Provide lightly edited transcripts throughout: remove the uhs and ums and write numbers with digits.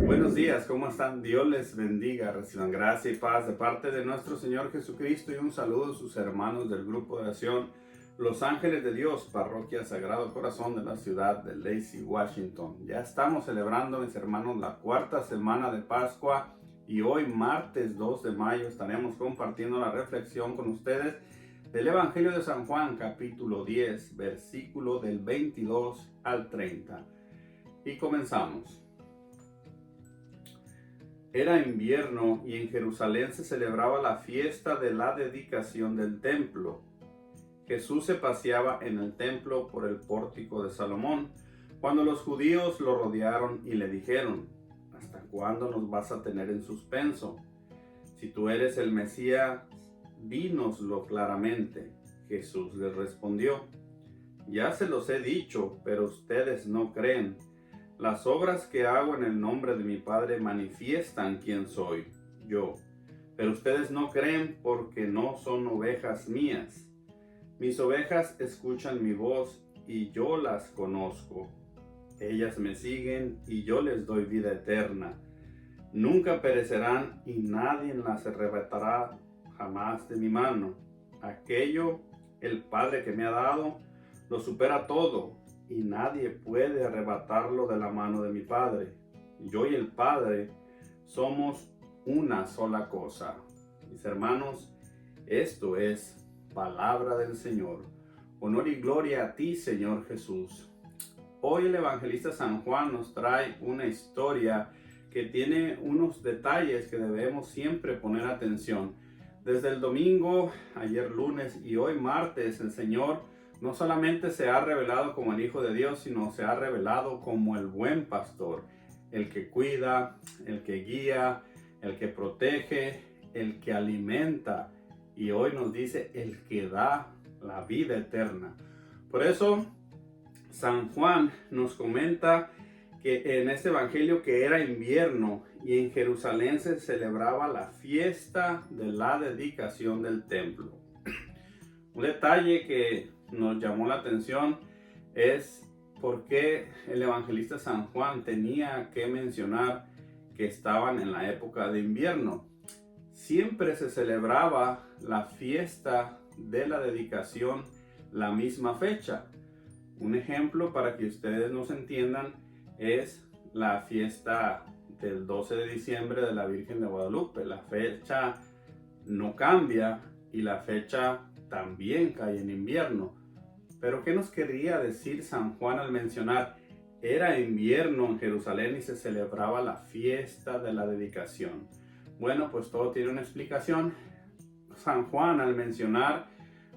Buenos días, ¿cómo están? Dios les bendiga, reciban gracia y paz de parte de nuestro Señor Jesucristo y un saludo a sus hermanos del grupo de oración Los Ángeles de Dios, Parroquia Sagrado Corazón de la ciudad de Lacey, Washington. Ya estamos celebrando, mis hermanos, la cuarta semana de Pascua y hoy, martes 2 de mayo, estaremos compartiendo la reflexión con ustedes del Evangelio de San Juan, capítulo 10, versículo del 22 al 30. Y comenzamos. Era invierno y en Jerusalén se celebraba la fiesta de la dedicación del templo. Jesús se paseaba en el templo por el pórtico de Salomón, cuando los judíos lo rodearon y le dijeron: ¿Hasta cuándo nos vas a tener en suspenso? Si tú eres el Mesías, dínoslo claramente. Jesús les respondió: Ya se los he dicho, pero ustedes no creen. Las obras que hago en el nombre de mi Padre manifiestan quién soy yo, pero ustedes no creen porque no son ovejas mías. Mis ovejas escuchan mi voz y yo las conozco. Ellas me siguen y yo les doy vida eterna. Nunca perecerán y nadie las arrebatará jamás de mi mano. Aquello el Padre que me ha dado lo supera todo, y nadie puede arrebatarlo de la mano de mi Padre. Yo y el Padre somos una sola cosa. Mis hermanos, esto es palabra del Señor. Honor y gloria a ti, Señor Jesús. Hoy el evangelista San Juan nos trae una historia que tiene unos detalles que debemos siempre poner atención. Desde el domingo, ayer lunes y hoy martes, el Señor no solamente se ha revelado como el Hijo de Dios, sino se ha revelado como el buen pastor, el que cuida, el que guía, el que protege, el que alimenta, y hoy nos dice el que da la vida eterna. Por eso San Juan nos comenta que en este evangelio que era invierno y en Jerusalén se celebraba la fiesta de la dedicación del templo. Un detalle que nos llamó la atención es por qué el evangelista San Juan tenía que mencionar que estaban en la época de invierno. Siempre se celebraba la fiesta de la dedicación la misma fecha. Un ejemplo para que ustedes nos entiendan es la fiesta del 12 de diciembre de la Virgen de Guadalupe. La fecha no cambia y la fecha también cae en invierno. Pero ¿qué nos quería decir San Juan al mencionar era invierno en Jerusalén y se celebraba la fiesta de la dedicación? Bueno, pues todo tiene una explicación. San Juan, al mencionar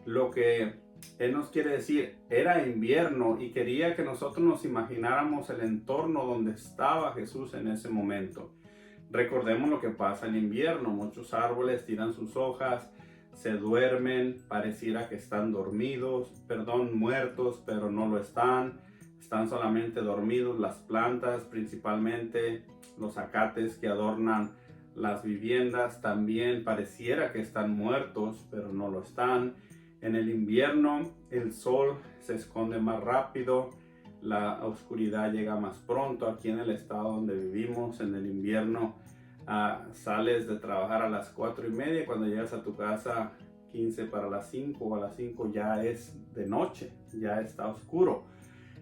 lo que él nos quiere decir, era invierno, y quería que nosotros nos imagináramos el entorno donde estaba Jesús en ese momento. Recordemos lo que pasa en invierno: muchos árboles tiran sus hojas, se duermen, pareciera que están muertos, pero no lo están. Están solamente dormidos. Las plantas, principalmente los acates que adornan las viviendas, también pareciera que están muertos, pero no lo están. En el invierno el sol se esconde más rápido, la oscuridad llega más pronto. Aquí en el estado donde vivimos, en el invierno, sales de trabajar a las 4:30, cuando llegas a tu casa 15 para las 5 o a las 5 ya es de noche, ya está oscuro.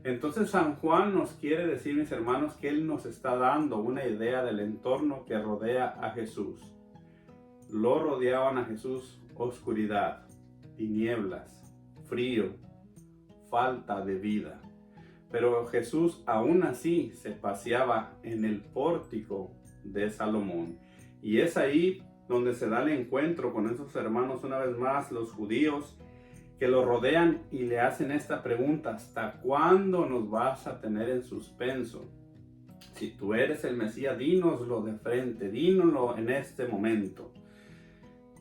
Entonces San Juan nos quiere decir, mis hermanos, que él nos está dando una idea del entorno que rodea a Jesús. Lo rodeaban a Jesús oscuridad, tinieblas, frío, falta de vida. Pero Jesús aún así se paseaba en el pórtico de Salomón. Y es ahí donde se da el encuentro con esos hermanos, una vez más, los judíos, que lo rodean y le hacen esta pregunta: ¿hasta cuándo nos vas a tener en suspenso? Si tú eres el Mesías, dínoslo de frente, dínoslo en este momento.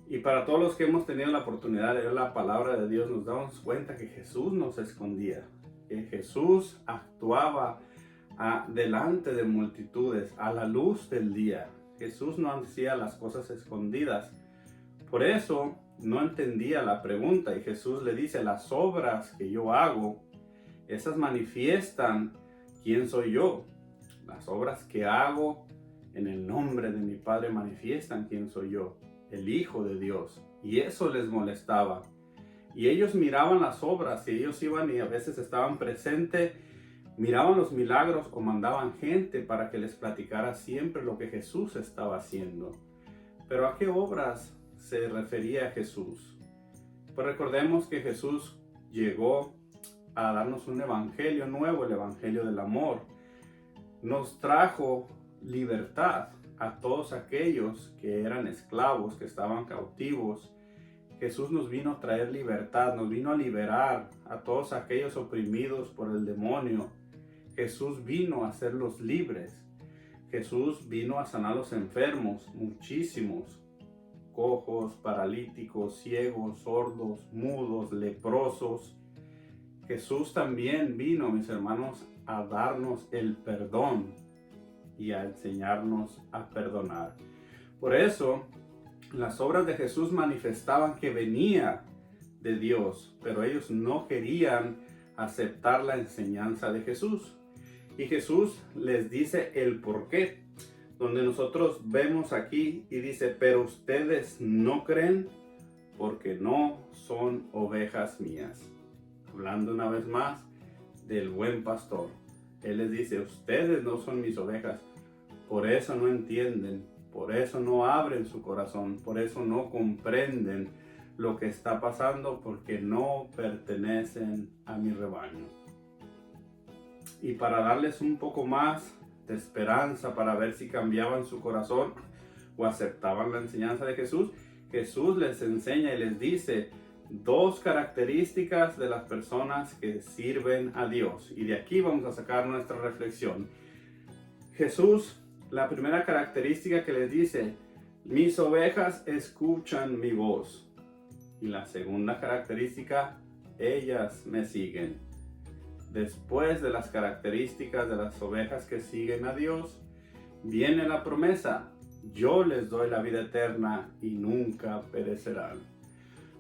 Y para todos los que hemos tenido la oportunidad de leer la palabra de Dios, nos damos cuenta que Jesús no se escondía, que Jesús actuaba delante de multitudes, a la luz del día. Jesús no hacía las cosas escondidas. Por eso no entendía la pregunta, y Jesús le dice: las obras que yo hago, esas manifiestan quién soy yo. Las obras que hago En el nombre de mi Padre manifiestan quién soy yo, el Hijo de Dios. Y eso les molestaba. Y ellos miraban las obras y ellos iban y a veces estaban presentes, miraban los milagros o mandaban gente para que les platicara siempre lo que Jesús estaba haciendo. Pero ¿a qué obras se refería Jesús? Pues recordemos que Jesús llegó a darnos un evangelio nuevo, el evangelio del amor. Nos trajo libertad a todos aquellos que eran esclavos, que estaban cautivos. Jesús nos vino a traer libertad, nos vino a liberar a todos aquellos oprimidos por el demonio. Jesús vino a hacerlos libres. Jesús vino a sanar a los enfermos, muchísimos, cojos, paralíticos, ciegos, sordos, mudos, leprosos. Jesús también vino, mis hermanos, a darnos el perdón y a enseñarnos a perdonar. Por eso, las obras de Jesús manifestaban que venía de Dios, pero ellos no querían aceptar la enseñanza de Jesús. Y Jesús les dice el por qué, donde nosotros vemos aquí y dice, pero ustedes no creen porque no son ovejas mías. Hablando una vez más del buen pastor. Él les dice, ustedes no son mis ovejas, por eso no entienden, por eso no abren su corazón, por eso no comprenden lo que está pasando, porque no pertenecen a mi rebaño. Y para darles un poco más de esperanza, para ver si cambiaban su corazón o aceptaban la enseñanza de Jesús, Jesús les enseña y les dice dos características de las personas que sirven a Dios. Y de aquí vamos a sacar nuestra reflexión. Jesús, la primera característica que les dice, mis ovejas escuchan mi voz. Y la segunda característica, ellas me siguen. Después de las características de las ovejas que siguen a Dios, viene la promesa, yo les doy la vida eterna y nunca perecerán.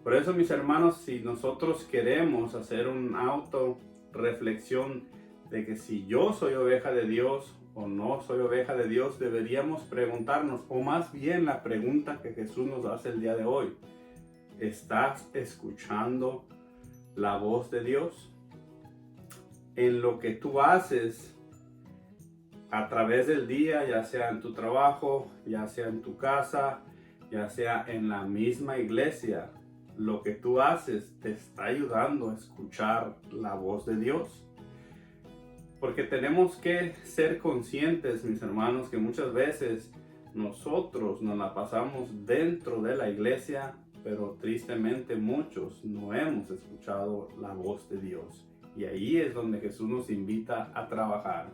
Por eso, mis hermanos, si nosotros queremos hacer una autorreflexión de que si yo soy oveja de Dios o no soy oveja de Dios, deberíamos preguntarnos, o más bien la pregunta que Jesús nos hace el día de hoy, ¿estás escuchando la voz de Dios? En lo que tú haces a través del día, ya sea en tu trabajo, ya sea en tu casa, ya sea en la misma iglesia, lo que tú haces te está ayudando a escuchar la voz de Dios. Porque tenemos que ser conscientes, mis hermanos, que muchas veces nosotros nos la pasamos dentro de la iglesia, pero tristemente muchos no hemos escuchado la voz de Dios. Y ahí es donde Jesús nos invita a trabajar.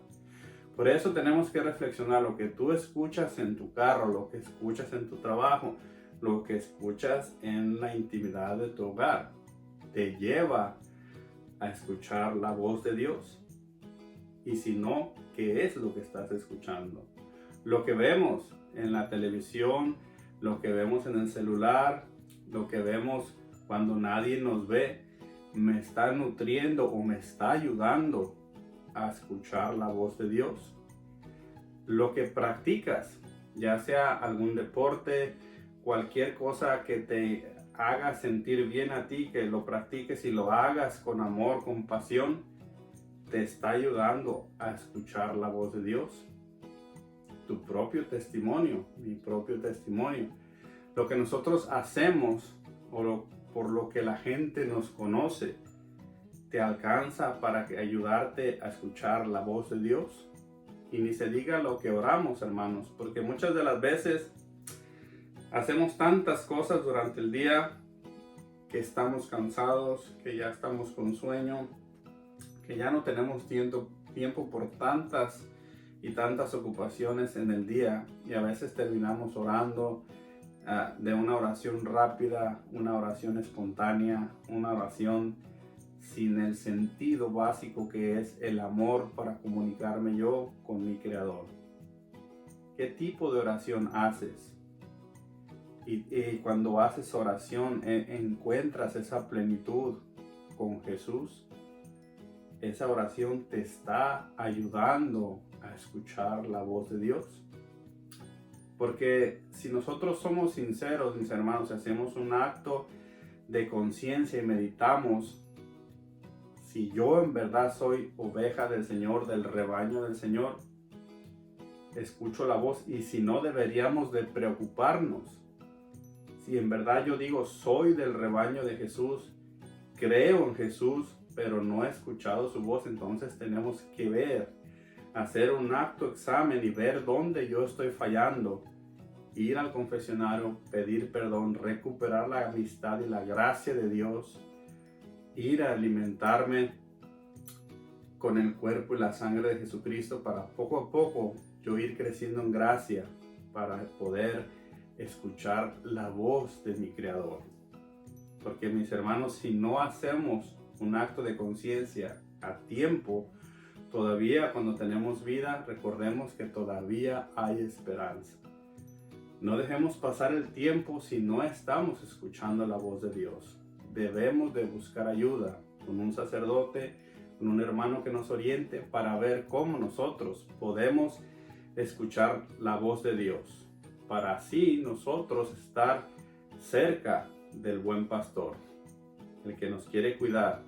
Por eso tenemos que reflexionar lo que tú escuchas en tu carro, lo que escuchas en tu trabajo, lo que escuchas en la intimidad de tu hogar. ¿Te lleva a escuchar la voz de Dios? Y si no, ¿qué es lo que estás escuchando? Lo que vemos en la televisión, lo que vemos en el celular, lo que vemos cuando nadie nos ve, ¿me está nutriendo o me está ayudando a escuchar la voz de Dios? Lo que practicas, ya sea algún deporte, cualquier cosa que te haga sentir bien a ti, que lo practiques y lo hagas con amor, con pasión, ¿te está ayudando a escuchar la voz de Dios? Tu propio testimonio, mi propio testimonio. Lo que nosotros hacemos por lo que la gente nos conoce, ¿te alcanza para ayudarte a escuchar la voz de Dios? Y ni se diga lo que oramos, hermanos, porque muchas de las veces hacemos tantas cosas durante el día que estamos cansados, que ya estamos con sueño, que ya no tenemos tiempo por tantas y tantas ocupaciones en el día, y a veces terminamos orando de una oración rápida, una oración espontánea, una oración sin el sentido básico que es el amor para comunicarme yo con mi Creador. ¿Qué tipo de oración haces? Y cuando haces oración, encuentras esa plenitud con Jesús. Esa oración te está ayudando a escuchar la voz de Dios. Porque si nosotros somos sinceros, mis hermanos, hacemos un acto de conciencia y meditamos, si yo en verdad soy oveja del Señor, del rebaño del Señor, escucho la voz, y si no, deberíamos de preocuparnos. Si en verdad yo digo soy del rebaño de Jesús, creo en Jesús, pero no he escuchado su voz, entonces tenemos que ver, hacer un acto examen y ver dónde yo estoy fallando, ir al confesionario, pedir perdón, recuperar la amistad y la gracia de Dios, ir a alimentarme con el cuerpo y la sangre de Jesucristo para poco a poco yo ir creciendo en gracia para poder escuchar la voz de mi Creador. Porque mis hermanos, si no hacemos un acto de conciencia a tiempo, todavía cuando tenemos vida, recordemos que todavía hay esperanza. No dejemos pasar el tiempo si no estamos escuchando la voz de Dios. Debemos de buscar ayuda con un sacerdote, con un hermano que nos oriente para ver cómo nosotros podemos escuchar la voz de Dios, para así nosotros estar cerca del buen pastor, el que nos quiere cuidar,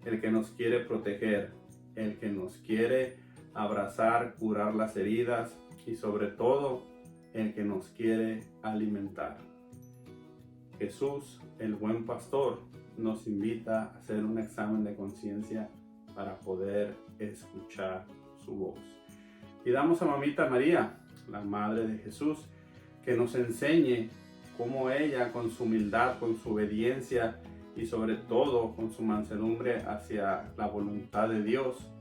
el que nos quiere proteger, el que nos quiere abrazar, curar las heridas y sobre todo el que nos quiere alimentar. Jesús, el buen pastor, nos invita a hacer un examen de conciencia para poder escuchar su voz. Y damos a Mamita María, la Madre de Jesús, que nos enseñe cómo ella, con su humildad, con su obediencia y sobre todo con su mansedumbre hacia la voluntad de Dios,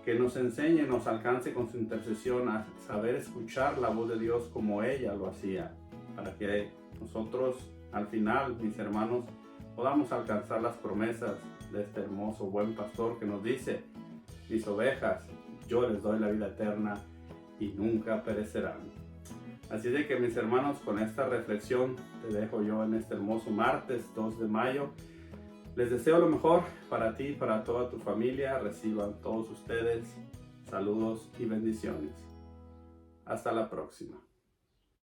que nos enseñe, nos alcance con su intercesión a saber escuchar la voz de Dios como ella lo hacía, para que nosotros al final, mis hermanos, podamos alcanzar las promesas de este hermoso buen pastor que nos dice: mis ovejas, yo les doy la vida eterna y nunca perecerán. Así de que, mis hermanos, con esta reflexión te dejo yo en este hermoso martes 2 de mayo. Les deseo lo mejor para ti y para toda tu familia. Reciban todos ustedes saludos y bendiciones. Hasta la próxima.